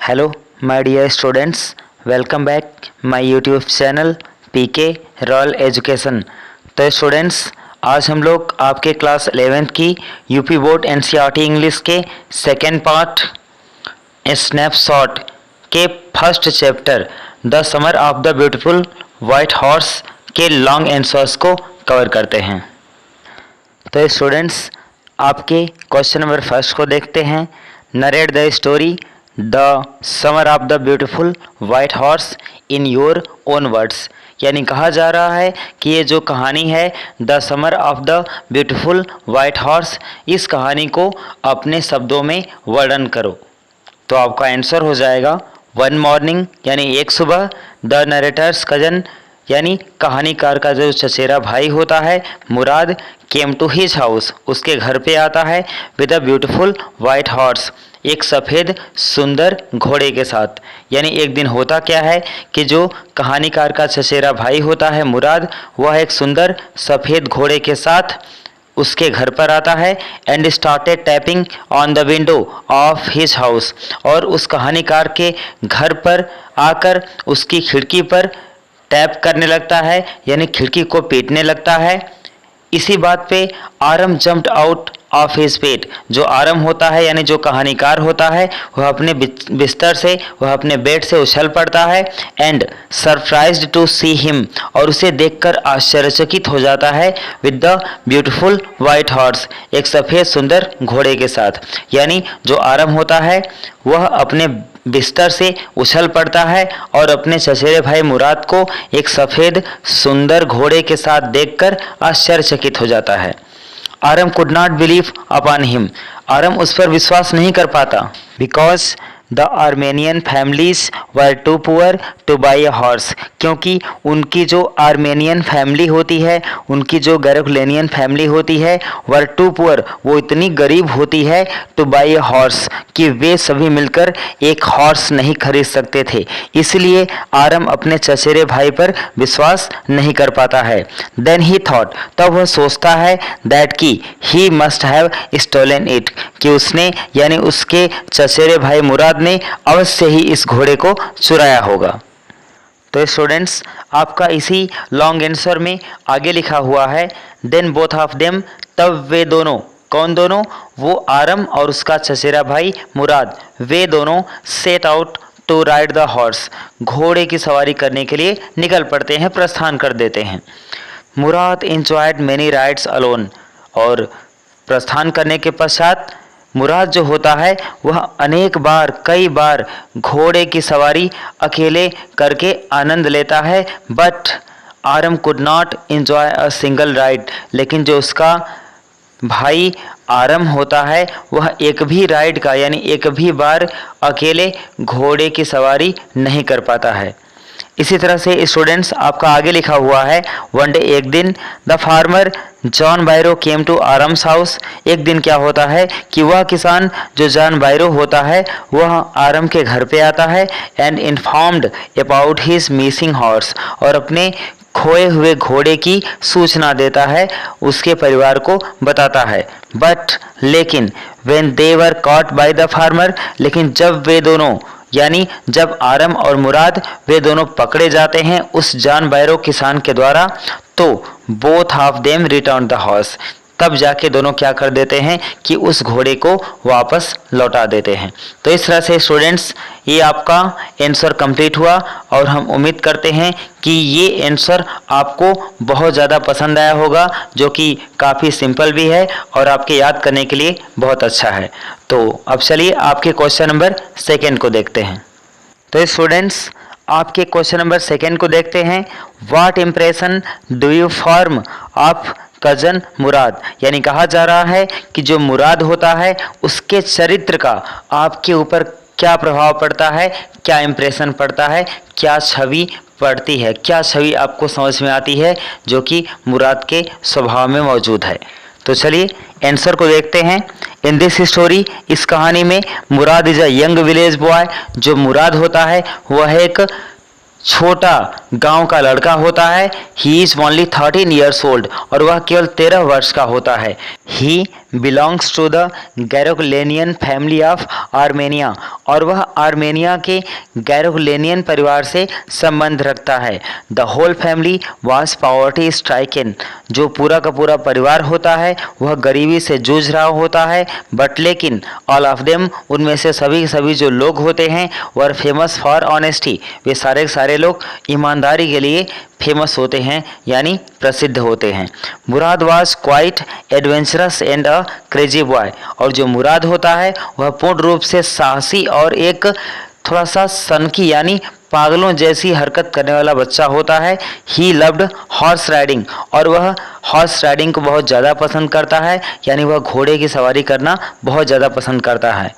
Hello my dear students, welcome back my YouTube channel PK royal education. तो students, आज हम लोग आपके क्लास 11th की यूपी बोर्ड एनसीईआरटी इंग्लिश के सेकेंड पार्ट स्नैपशॉट के first chapter the summer of the beautiful white horse के long answers को कवर करते हैं। तो स्टूडेंट्स, आपके क्वेश्चन नंबर फर्स्ट को देखते हैं। Narrate the story the summer of the beautiful white horse in your own words. यानी कहा जा रहा है कि ये जो कहानी है the summer of the beautiful white horse, इस कहानी को अपने शब्दों में वर्णन करो। तो आपका आंसर हो जाएगा वन मॉर्निंग, यानी एक सुबह, द नरेटर्स कजन यानी कहानीकार का जो चचेरा भाई होता है मुराद, केम टू हिज हाउस, उसके घर पे आता है, with a beautiful white horse, एक सफ़ेद सुंदर घोड़े के साथ। यानी एक दिन होता क्या है कि जो कहानीकार का चचेरा भाई होता है मुराद, वह एक सुंदर सफ़ेद घोड़े के साथ उसके घर पर आता है and started tapping on the window of his house, और उस कहानीकार के घर पर आकर उसकी खिड़की पर टैप करने लगता है, यानी खिड़की को पीटने लगता है। इसी बात पे Aram jumped out of his bed, जो आरम होता है यानी जो कहानीकार होता है, वह अपने बिस्तर से, वह अपने बेड से उछल पड़ता है and surprised to see him, और उसे देखकर आश्चर्यचकित हो जाता है, with the beautiful white horse, एक सफ़ेद सुंदर घोड़े के साथ। यानी जो आरम होता है वह अपने बिस्तर से उछल पड़ता है और अपने चचेरे भाई मुराद को एक सफ़ेद सुंदर घोड़े के साथ देखकर आश्चर्यचकित हो जाता है। Aram could not believe upon him, Aram उस पर विश्वास नहीं कर पाता, because the Armenian families were too poor to buy a horse, क्योंकि उनकी जो आर्मेनियन फैमिली होती है, उनकी जो गैरोक्लेनियन फैमिली होती है, वर टू पुअर, वो इतनी गरीब होती है, टू बाई अ हॉर्स, कि वे सभी मिलकर एक हॉर्स नहीं खरीद सकते थे। इसलिए आरम अपने चचेरे भाई पर विश्वास नहीं कर पाता है। देन ही थॉट, तब वह सोचता है, दैट कि he must have stolen it, कि उसने यानी उसके चचेरे भाई मुराद ने अवश्य ही इस घोड़े को चुराया होगा। तो स्टूडेंट्स, आपका इसी लॉन्ग आंसर में आगे लिखा हुआ है, देन बोथ ऑफ देम, तब वे दोनों, कौन दोनों? वो आरम और उसका चचेरा भाई मुराद, वे दोनों set out to ride the horse, घोड़े की सवारी करने के लिए निकल पड़ते हैं, प्रस्थान कर देते हैं। मुराद एंजॉयड मैनी राइड्स अलोन, और प्रस्थान करने के पश्चात मुराद जो होता है वह अनेक बार, कई बार घोड़े की सवारी अकेले करके आनंद लेता है। But Aram could not enjoy a single ride, लेकिन जो उसका भाई आरम होता है वह एक भी राइड का यानी एक भी बार अकेले घोड़े की सवारी नहीं कर पाता है। इसी तरह से स्टूडेंट्स, आपका आगे लिखा हुआ है, वन डे, एक दिन, the farmer John Byro came to Aram's house, एक दिन क्या होता है कि वह किसान जो जॉन बायरो होता है वह आरम के घर पे आता है and informed about his missing horse, और अपने खोए हुए घोड़े की सूचना देता है, उसके परिवार को बताता है। बट लेकिन when they were caught by the farmer, लेकिन जब वे दोनों यानी जब आरम और मुराद वे दोनों पकड़े जाते हैं उस जॉन बायरो किसान के द्वारा, तो both of them return the horse, तब जाके दोनों क्या कर देते हैं कि उस घोड़े को वापस लौटा देते हैं। तो इस तरह से स्टूडेंट्स, ये आपका आंसर कंप्लीट हुआ और हम उम्मीद करते हैं कि ये आंसर आपको बहुत ज़्यादा पसंद आया होगा, जो कि काफ़ी सिंपल भी है और आपके याद करने के लिए बहुत अच्छा है। तो अब चलिए आपके क्वेश्चन नंबर सेकेंड को देखते हैं। तो स्टूडेंट्स, आपके क्वेश्चन नंबर सेकेंड को देखते हैं। What impression do you form of cousin Mourad, यानी कहा जा रहा है कि जो मुराद होता है उसके चरित्र का आपके ऊपर क्या प्रभाव पड़ता है, क्या इम्प्रेशन पड़ता है, क्या छवि पड़ती है, क्या छवि आपको समझ में आती है जो कि मुराद के स्वभाव में मौजूद है। तो चलिए आंसर को देखते हैं। इन दिस स्टोरी, इस कहानी में Mourad is a young village boy, जो मुराद होता है वह एक छोटा गांव का लड़का होता है। He is only 13 years old, और वह केवल 13 वर्ष का होता है। He belongs to the Garoghlanian family of Armenia, और वह आर्मेनिया के गैरोक्लेनियन परिवार से संबंध रखता है। The whole family was poverty stricken, जो पूरा का पूरा परिवार होता है वह गरीबी से जूझ रहा होता है। बट लेकिन ऑल ऑफ देम, उनमें से सभी जो लोग होते हैं वर फेमस फॉर ऑनेस्टी, वे सारे लोग ईमानदारी के लिए फेमस होते हैं, यानी प्रसिद्ध होते हैं। Mourad was quite adventurous and a crazy boy, और जो मुराद होता है वह पूर्ण रूप से साहसी और एक थोड़ा सा सनकी यानी पागलों जैसी हरकत करने वाला बच्चा होता है। ही लव्ड हॉर्स राइडिंग, और वह हॉर्स राइडिंग को बहुत ज़्यादा पसंद करता है, यानी वह घोड़े की सवारी करना बहुत ज़्यादा पसंद करता है।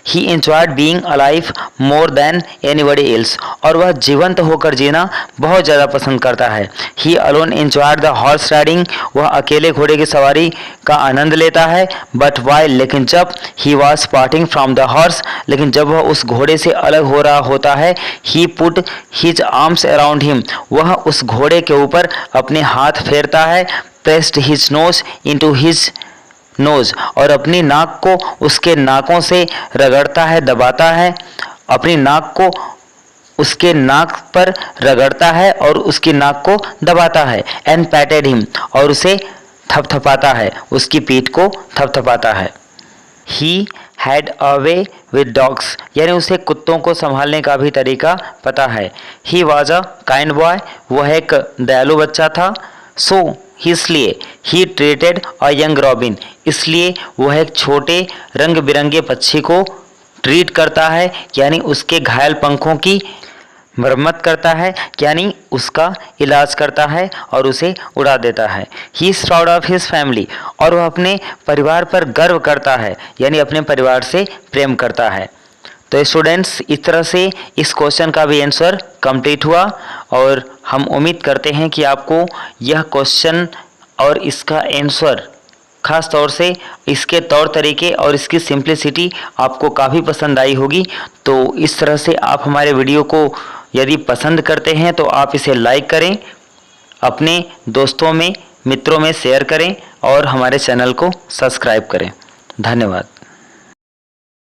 ही enjoyed being alive more than anybody else, और वह जीवंत होकर जीना बहुत ज़्यादा पसंद करता है। ही alone enjoyed the horse riding, वह अकेले घोड़े की सवारी का आनंद लेता है। बट वाइल, लेकिन जब he was parting from the horse, लेकिन जब वह उस घोड़े से अलग हो रहा होता है, he put his arms around him, वह उस घोड़े के ऊपर अपने हाथ फेरता है। Pressed his nose into his nose, और अपनी नाक को उसके नाकों से रगड़ता है, दबाता है। अपनी नाक को उसके नाक पर रगड़ता है और उसकी नाक को दबाता है। एंड पैटेड हिम, और उसे थपथपाता है, उसकी पीठ को थपथपाता है। He had a way with dogs, यानी उसे कुत्तों को संभालने का भी तरीका पता है। He was a kind boy, वह एक दयालु बच्चा था। सो इसलिए he treated a young robin, इसलिए वह एक छोटे रंग बिरंगे पक्षी को ट्रीट करता है, यानी उसके घायल पंखों की मरम्मत करता है, यानी उसका इलाज करता है और उसे उड़ा देता है। He is proud of his family, और वह अपने परिवार पर गर्व करता है, यानी अपने परिवार से प्रेम करता है। तो स्टूडेंट्स, इस तरह से इस क्वेश्चन का भी आंसर कंप्लीट हुआ, और हम उम्मीद करते हैं कि आपको यह क्वेश्चन और इसका आंसर, खास तौर से इसके तौर तरीके और इसकी सिंप्लिसिटी आपको काफ़ी पसंद आई होगी। तो इस तरह से आप हमारे वीडियो को यदि पसंद करते हैं तो आप इसे लाइक करें, अपने दोस्तों में मित्रों में शेयर करें और हमारे चैनल को सब्सक्राइब करें। धन्यवाद।